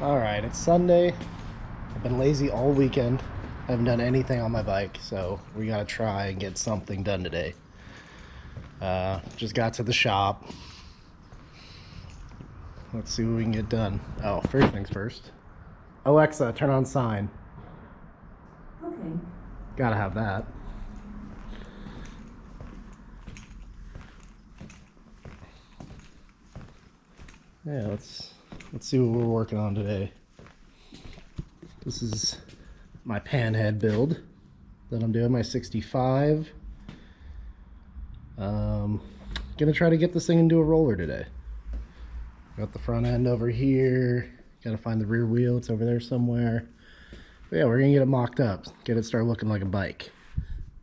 Alright, it's Sunday. I've been lazy all weekend. I haven't done anything on my bike, so we gotta try and get something done today. Just got to the shop. Let's see what we can get done. Oh, first things first. Alexa, turn on sign. Okay. Gotta have that. Yeah, let's see what we're working on today. This is my Panhead build that I'm doing, my 65. Gonna try to get this thing into a roller today. Got the front end over here. Gotta find the rear wheel, it's over there somewhere. But yeah, we're gonna get it mocked up, get it start looking like a bike.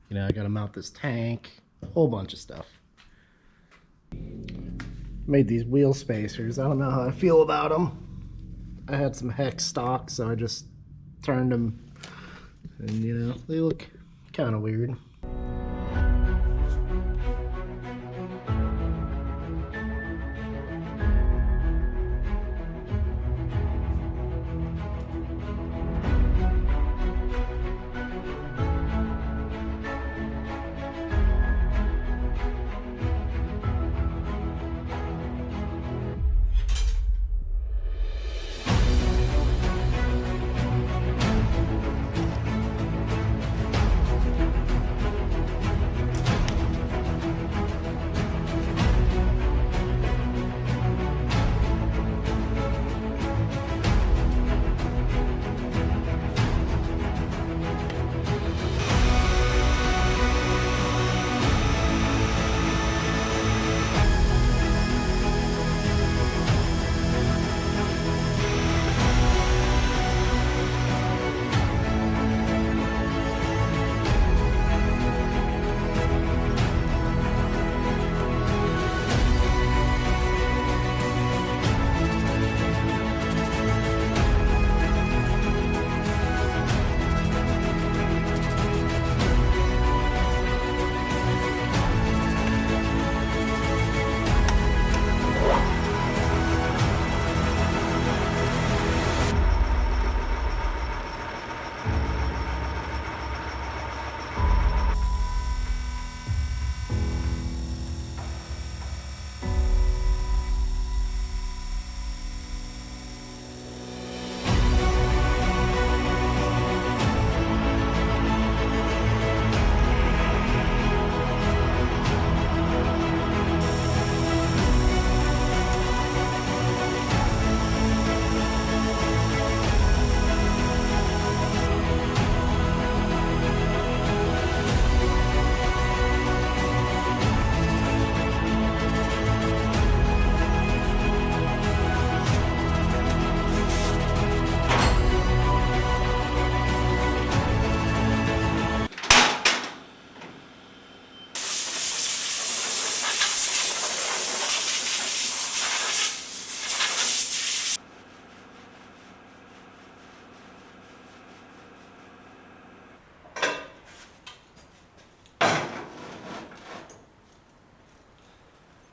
You know, I gotta mount this tank, a whole bunch of stuff. Made these wheel spacers. I don't know how I feel about them. I had some hex stock, so I just turned them, and you know, they look kind of weird.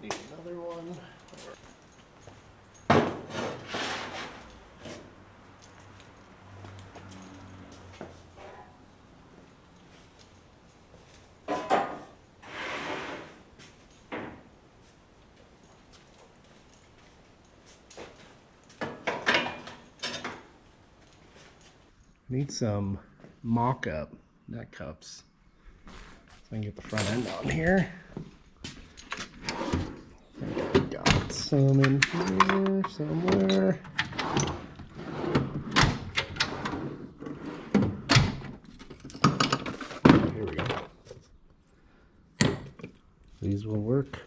Need another one. Need some mock-up neck cups so I can get the front end on here. Got some in here somewhere. Here we go. These will work.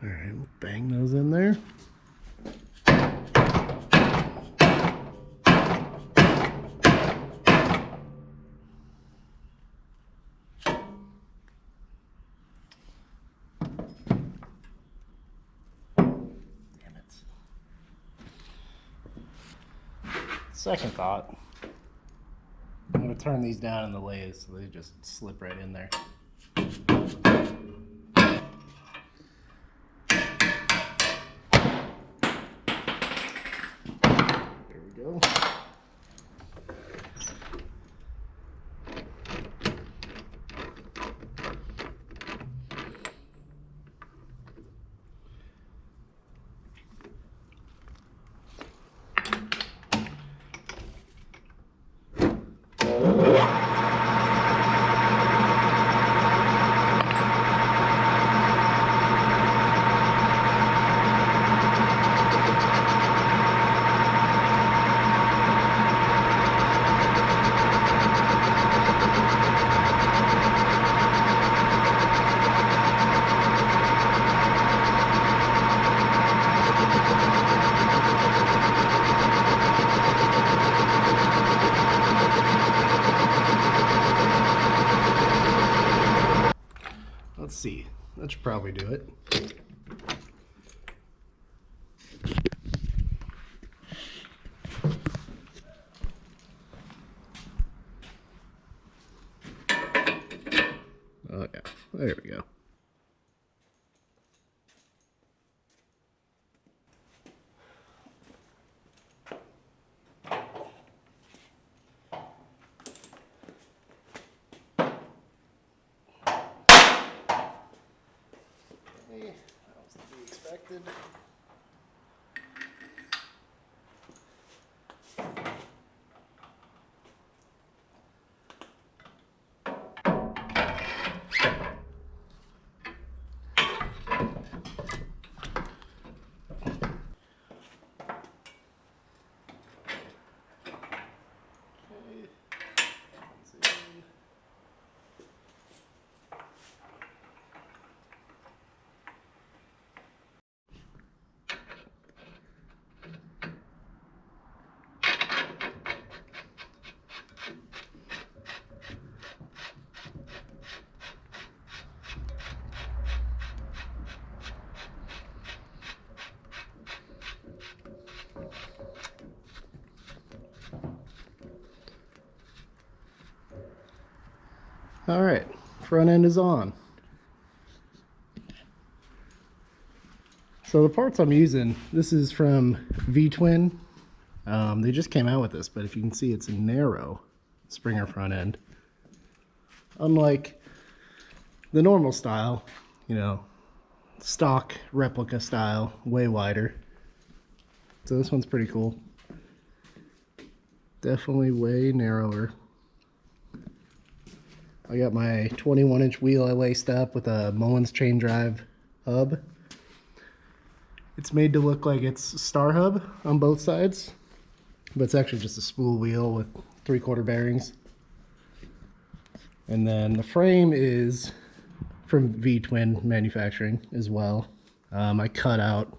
All right, we'll bang those in there. Second thought, I'm going to turn these down in the lathe so they just slip right in there. There we go. Let's see. That should probably do it. Oh yeah, there we go. That was to be expected. All right, front end is on. So the parts I'm using, this is from V-Twin. They just came out with this, but if you can see, it's a narrow Springer front end. Unlike the normal style, you know, stock replica style, way wider. So this one's pretty cool. Definitely way narrower. I got my 21-inch wheel I laced up with a Mullins chain drive hub. It's made to look like it's a star hub on both sides, but it's actually just a spool wheel with 3/4 bearings. And then the frame is from V-Twin manufacturing as well. I cut out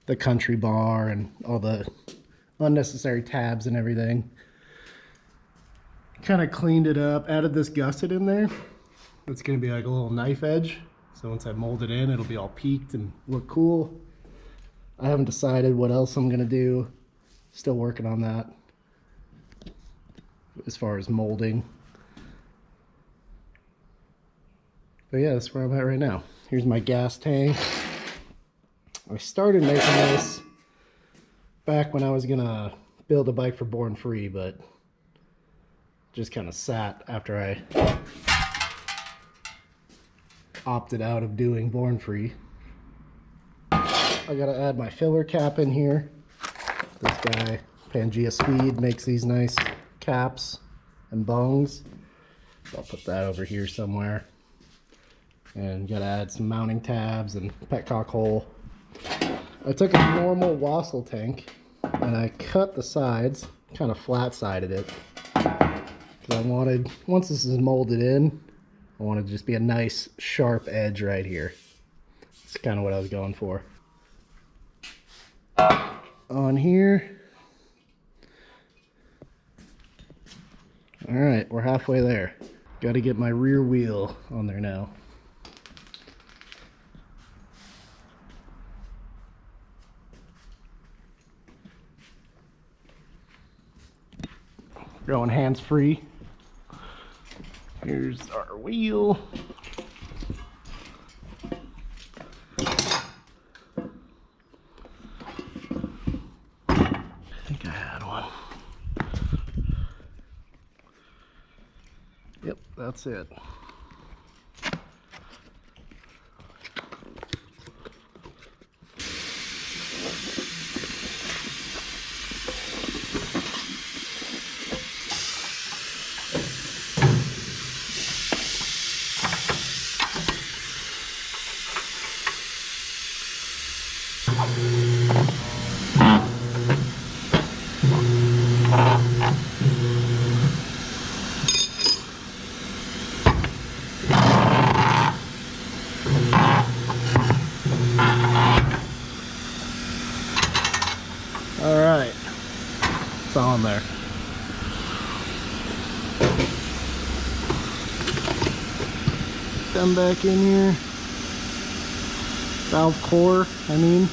the country bar and all the unnecessary tabs and everything. Kind of cleaned it up, added this gusset in there. It's gonna be like a little knife edge. So once I mold it in, it'll be all peaked and look cool. I haven't decided what else I'm gonna do. Still working on that as far as molding. But yeah, that's where I'm at right now. Here's my gas tank. I started making this back when I was gonna build a bike for Born Free, but just kind of sat after I opted out of doing Born Free. I gotta add my filler cap in here. This guy, Pangea Speed, makes these nice caps and bungs. So I'll put that over here somewhere. And gotta add some mounting tabs and petcock hole. I took a normal wassail tank and I cut the sides, kind of flat sided it. I wanted, once this is molded in, I wanted to just be a nice sharp edge right here. That's kind of what I was going for. On here. All right, we're halfway there. Got to get my rear wheel on there now. Going hands-free. Here's our wheel. Yep, that's it. All right, it's on there. Them back in here. Valve core, I mean.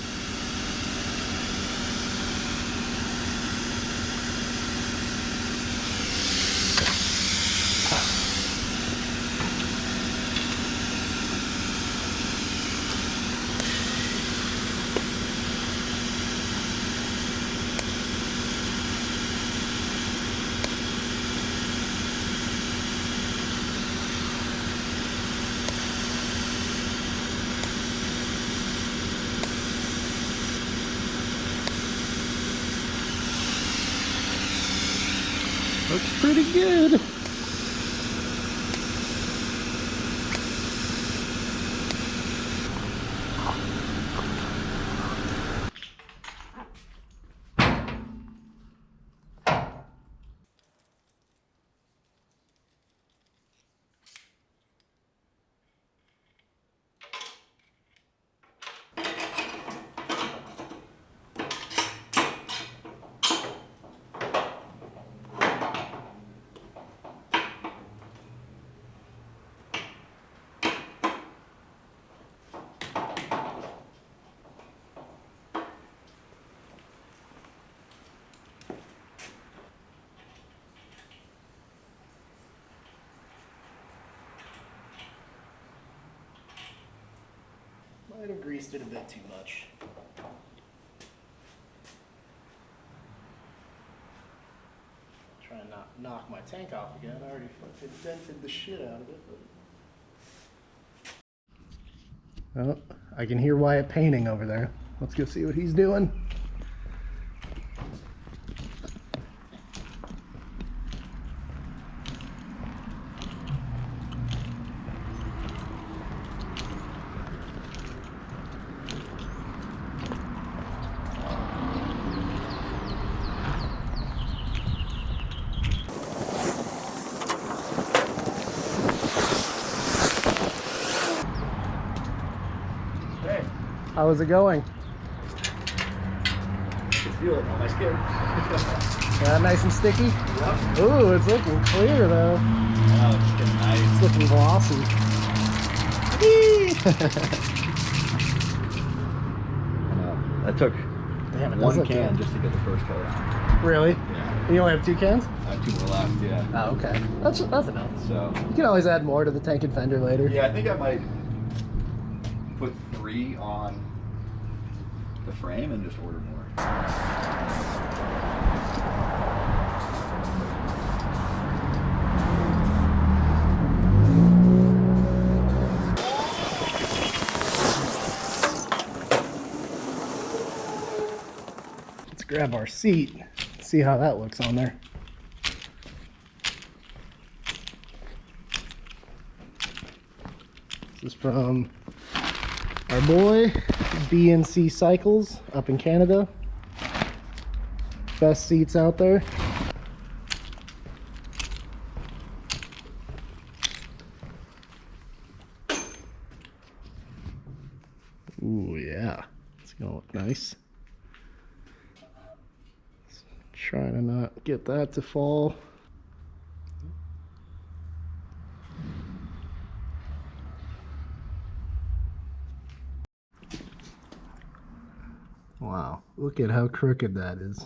Looks pretty good. Might have greased it a bit too much. Try and not knock my tank off again. I already fucking dented the shit out of it. Oh, I can hear Wyatt painting over there. Let's go see what he's doing. How is it going? I can feel it on my skin. Yeah, nice and sticky? Yep. Ooh, it's looking clear though. Oh, it's getting nice. It's looking glossy. That took Damn, it does one look can good. just to get the first coat on. Really? Yeah. You only have 2 cans? I have 2 more left, yeah. Oh, okay. That's enough. So, You can always add more to the tank and fender later. yeah, I think I might put 3 on the frame and just order more. Let's grab our seat, see how that looks on there. This is from our boy B&C Cycles up in Canada. Best seats out there. Ooh, yeah, it's gonna look nice. Trying to not get that to fall. Wow, look at how crooked that is.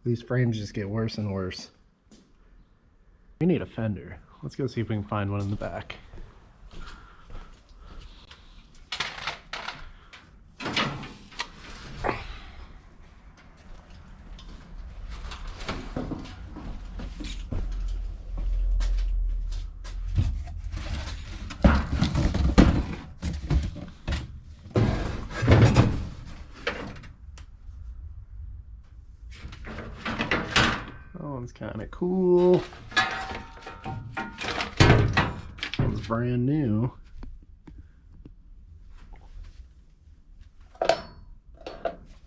These frames just get worse and worse. We need a fender. Let's go see if we can find one in the back. one's kind of cool. This one's brand new.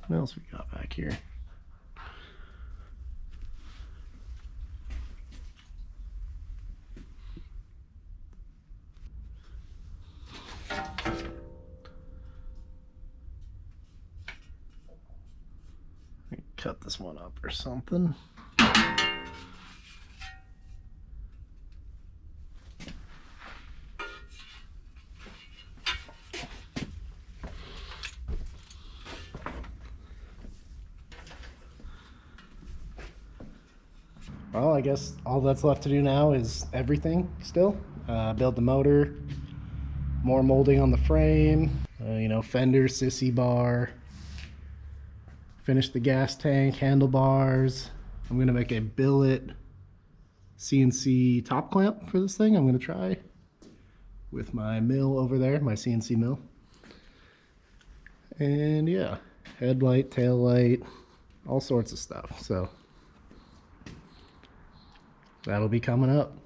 What else we got back here? Cut this one up or something. Well, I guess all that's left to do now is everything still. Build the motor, more molding on the frame, you know, fender, sissy bar, finish the gas tank, handlebars. I'm gonna make a billet CNC top clamp for this thing. I'm gonna try with my mill over there, my CNC mill. And yeah, headlight, tail light, all sorts of stuff. So that'll be coming up.